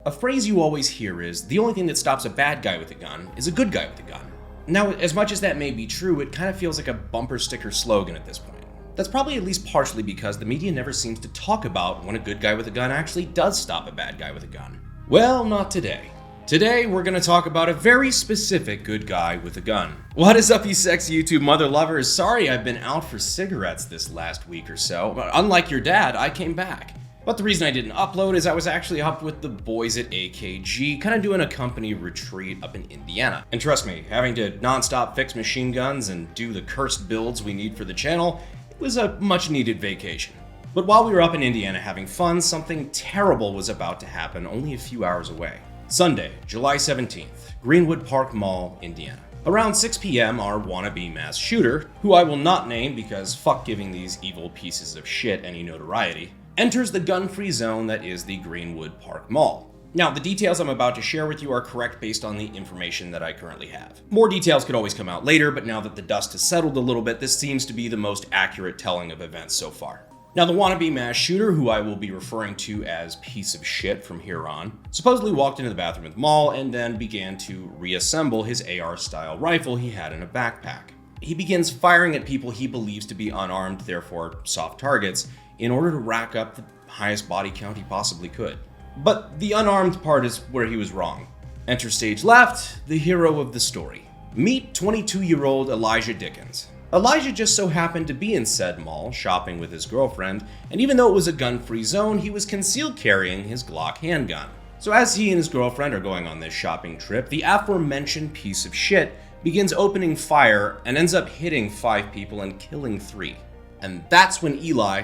A phrase you always hear is, the only thing that stops a bad guy with a gun is a good guy with a gun. Now, as much as that may be true, it kind of feels like a bumper sticker slogan at this point. That's probably at least partially because the media never seems to talk about when a good guy with a gun actually does stop a bad guy with a gun. Well, not today. Today, we're going to talk about a very specific good guy with a gun. What is up, you sexy YouTube mother lovers? Sorry I've been out for cigarettes this last week or so, but unlike your dad, I came back. But the reason I didn't upload is I was actually up with the boys at AKG, kind of doing a company retreat up in Indiana. And trust me, having to non-stop fix machine guns and do the cursed builds we need for the channel, it was a much needed vacation. But while we were up in Indiana having fun, something terrible was about to happen only a few hours away. Sunday, July 17th, Greenwood Park Mall, Indiana. Around 6 p.m., our wannabe mass shooter, who I will not name because fuck giving these evil pieces of shit any notoriety, enters the gun-free zone that is the Greenwood Park Mall. Now, the details I'm about to share with you are correct based on the information that I currently have. More details could always come out later, but now that the dust has settled a little bit, this seems to be the most accurate telling of events so far. Now, the wannabe mass shooter, who I will be referring to as piece of shit from here on, supposedly walked into the bathroom at the mall and then began to reassemble his AR-style rifle he had in a backpack. He begins firing at people he believes to be unarmed, therefore soft targets, in order to rack up the highest body count he possibly could. But the unarmed part is where he was wrong. Enter stage left, the hero of the story. Meet 22-year-old Elijah Dickens. Elijah just so happened to be in said mall, shopping with his girlfriend, and even though it was a gun-free zone, he was concealed carrying his Glock handgun. So as he and his girlfriend are going on this shopping trip, the aforementioned piece of shit begins opening fire and ends up hitting 5 people and killing 3. And that's when Eli,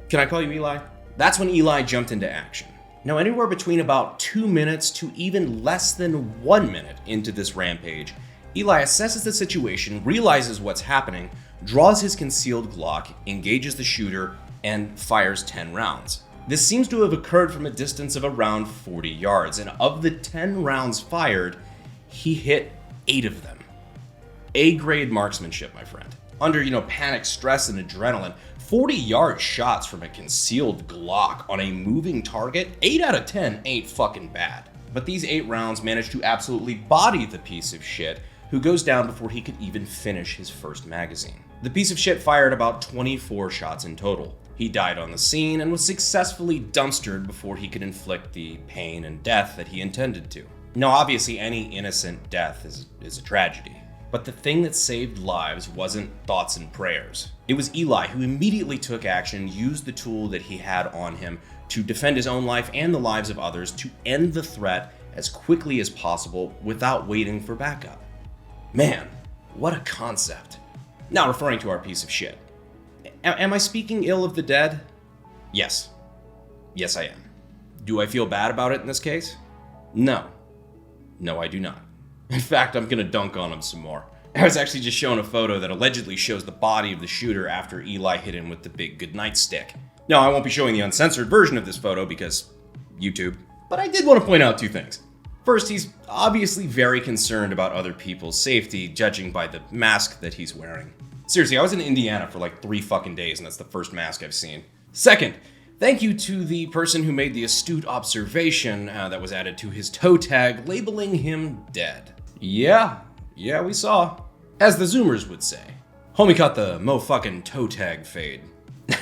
can I call you Eli? That's when Eli jumped into action. Now, anywhere between about 2 minutes to even less than 1 minute into this rampage, Eli assesses the situation, realizes what's happening, draws his concealed Glock, engages the shooter, and fires 10 rounds. This seems to have occurred from a distance of around 40 yards, and of the 10 rounds fired, he hit 8 of them. A-grade marksmanship, my friend. Under, panic, stress, and adrenaline, 40-yard shots from a concealed Glock on a moving target, 8 out of 10 ain't fucking bad. But these 8 rounds managed to absolutely body the piece of shit, who goes down before he could even finish his first magazine. The piece of shit fired about 24 shots in total. He died on the scene and was successfully dumpstered before he could inflict the pain and death that he intended to. Now, obviously, any innocent death is a tragedy. But the thing that saved lives wasn't thoughts and prayers. It was Eli who immediately took action, used the tool that he had on him to defend his own life and the lives of others, to end the threat as quickly as possible without waiting for backup. Man, what a concept. Now, referring to our piece of shit. Am I speaking ill of the dead? Yes. Yes, I am. Do I feel bad about it in this case? No. No, I do not. In fact, I'm gonna dunk on him some more. I was actually just shown a photo that allegedly shows the body of the shooter after Eli hit him with the big goodnight stick. No, I won't be showing the uncensored version of this photo because YouTube. But I did want to point out 2 things. First, he's obviously very concerned about other people's safety, judging by the mask that he's wearing. Seriously, I was in Indiana for like 3 fucking days, and that's the first mask I've seen. Second, thank you to the person who made the astute observation that was added to his toe tag, labeling him dead. Yeah, we saw. As the Zoomers would say. Homie caught the mo-fucking toe tag fade.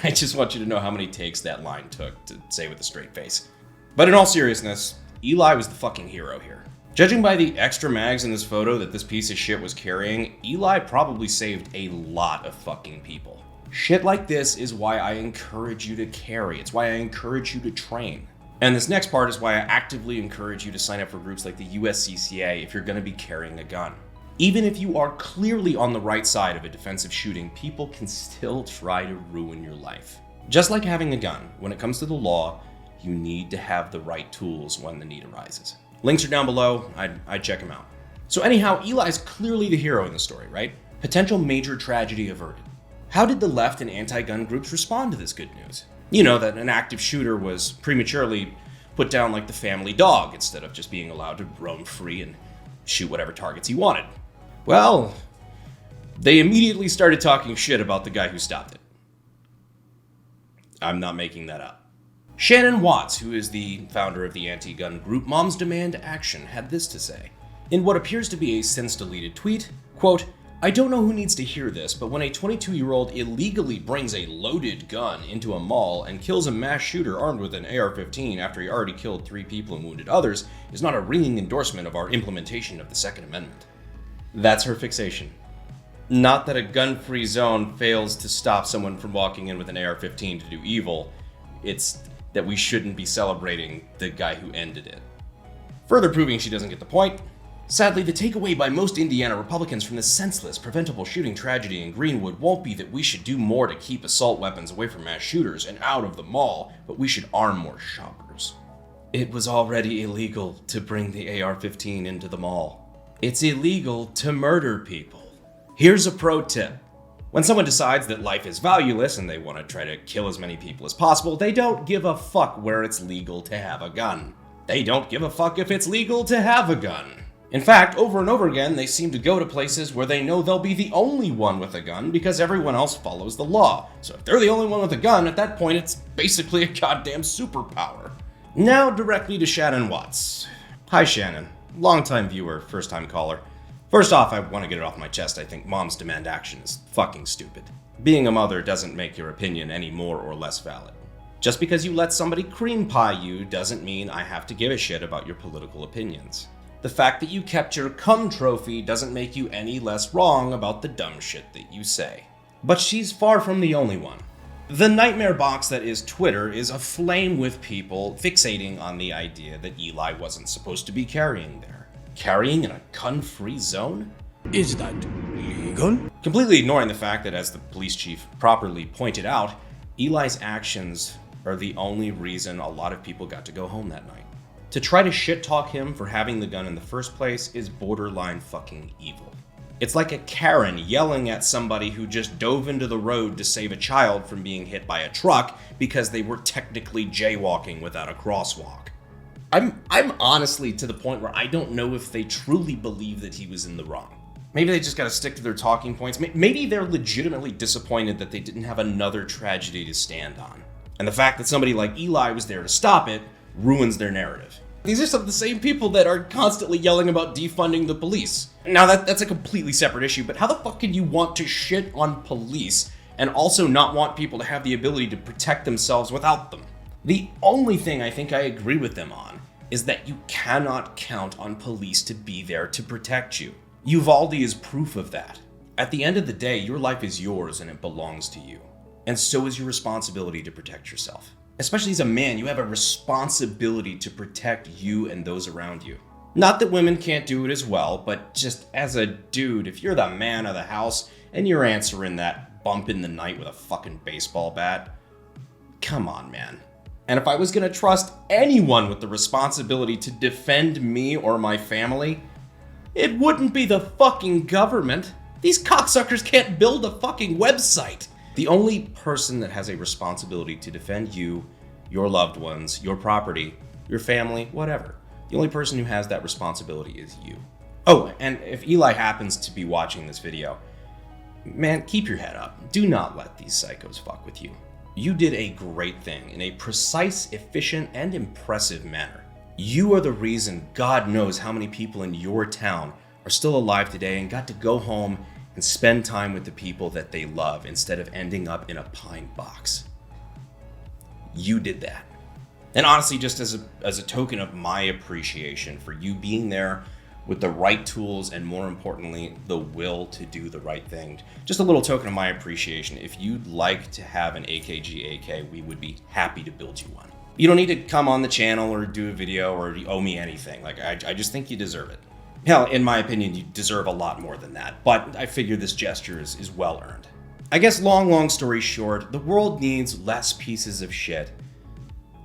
I just want you to know how many takes that line took to say with a straight face. But in all seriousness, Eli was the fucking hero here. Judging by the extra mags in this photo that this piece of shit was carrying, Eli probably saved a lot of fucking people. Shit like this is why I encourage you to carry. It's why I encourage you to train. And this next part is why I actively encourage you to sign up for groups like the USCCA if you're going to be carrying a gun. Even if you are clearly on the right side of a defensive shooting, people can still try to ruin your life. Just like having a gun, when it comes to the law, you need to have the right tools when the need arises. Links are down below, I'd check them out. So anyhow, Eli's clearly the hero in the story, right? Potential major tragedy averted. How did the left and anti-gun groups respond to this good news? You know, that an active shooter was prematurely put down like the family dog instead of just being allowed to roam free and shoot whatever targets he wanted. Well, they immediately started talking shit about the guy who stopped it. I'm not making that up. Shannon Watts, who is the founder of the anti-gun group Moms Demand Action, had this to say. In what appears to be a since-deleted tweet, quote, "I don't know who needs to hear this, but when a 22-year-old illegally brings a loaded gun into a mall and kills a mass shooter armed with an AR-15 after he already killed 3 people and wounded others is not a ringing endorsement of our implementation of the Second Amendment." That's her fixation. Not that a gun-free zone fails to stop someone from walking in with an AR-15 to do evil, it's that we shouldn't be celebrating the guy who ended it. Further proving she doesn't get the point, sadly, the takeaway by most Indiana Republicans from this senseless, preventable shooting tragedy in Greenwood won't be that we should do more to keep assault weapons away from mass shooters and out of the mall, but we should arm more shoppers. It was already illegal to bring the AR-15 into the mall. It's illegal to murder people. Here's a pro tip. When someone decides that life is valueless and they want to try to kill as many people as possible, they don't give a fuck where it's legal to have a gun. They don't give a fuck if it's legal to have a gun. In fact, over and over again, they seem to go to places where they know they'll be the only one with a gun because everyone else follows the law. So if they're the only one with a gun, at that point, it's basically a goddamn superpower. Now directly to Shannon Watts. Hi Shannon, longtime viewer, first time caller. First off, I want to get it off my chest, I think Moms Demand Action is fucking stupid. Being a mother doesn't make your opinion any more or less valid. Just because you let somebody cream pie you doesn't mean I have to give a shit about your political opinions. The fact that you kept your cum trophy doesn't make you any less wrong about the dumb shit that you say. But she's far from the only one. The nightmare box that is Twitter is aflame with people fixating on the idea that Eli wasn't supposed to be carrying there. Carrying in a gun-free zone? Is that legal? Completely ignoring the fact that, as the police chief properly pointed out, Eli's actions are the only reason a lot of people got to go home that night. To try to shit-talk him for having the gun in the first place is borderline fucking evil. It's like a Karen yelling at somebody who just dove into the road to save a child from being hit by a truck because they were technically jaywalking without a crosswalk. I'm honestly to the point where I don't know if they truly believe that he was in the wrong. Maybe they just gotta stick to their talking points. Maybe they're legitimately disappointed that they didn't have another tragedy to stand on. And the fact that somebody like Eli was there to stop it ruins their narrative. These are some of the same people that are constantly yelling about defunding the police. Now that's a completely separate issue, but how the fuck can you want to shit on police and also not want people to have the ability to protect themselves without them? The only thing I think I agree with them on is that you cannot count on police to be there to protect you. Uvalde is proof of that. At the end of the day, your life is yours and it belongs to you. And so is your responsibility to protect yourself. Especially as a man, you have a responsibility to protect you and those around you. Not that women can't do it as well, but just as a dude, if you're the man of the house and you're answering that bump in the night with a fucking baseball bat, come on, man. And if I was gonna trust anyone with the responsibility to defend me or my family, it wouldn't be the fucking government. These cocksuckers can't build a fucking website. The only person that has a responsibility to defend you, your loved ones, your property, your family, whatever. The only person who has that responsibility is you. Oh, and if Eli happens to be watching this video, man, keep your head up. Do not let these psychos fuck with you. You did a great thing in a precise, efficient, and impressive manner. You are the reason God knows how many people in your town are still alive today and got to go home and spend time with the people that they love instead of ending up in a pine box. You did that. And honestly, just as a token of my appreciation for you being there with the right tools and, more importantly, the will to do the right thing. Just a little token of my appreciation. If you'd like to have an AKG AK, we would be happy to build you one. You don't need to come on the channel or do a video or owe me anything. I just think you deserve it. Hell, in my opinion, you deserve a lot more than that, but I figure this gesture is well earned. I guess long story short, the world needs less pieces of shit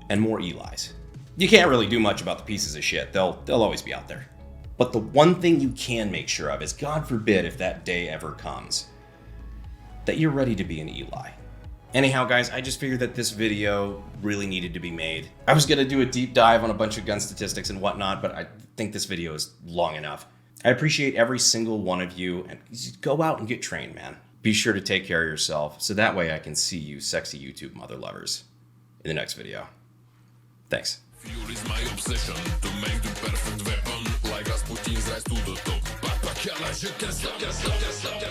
and more Elis. You can't really do much about the pieces of shit. They'll always be out there. But the one thing you can make sure of is, God forbid if that day ever comes, that you're ready to be an Eli. Anyhow, guys, I just figured that this video really needed to be made. I was gonna do a deep dive on a bunch of gun statistics and whatnot, but I think this video is long enough. I appreciate every single one of you, and go out and get trained, man. Be sure to take care of yourself, so that way I can see you sexy YouTube mother lovers in the next video. Thanks. Fuel is my obsession to make the perfect weapon. Like Rasputin's rise to the top. But I can't stop.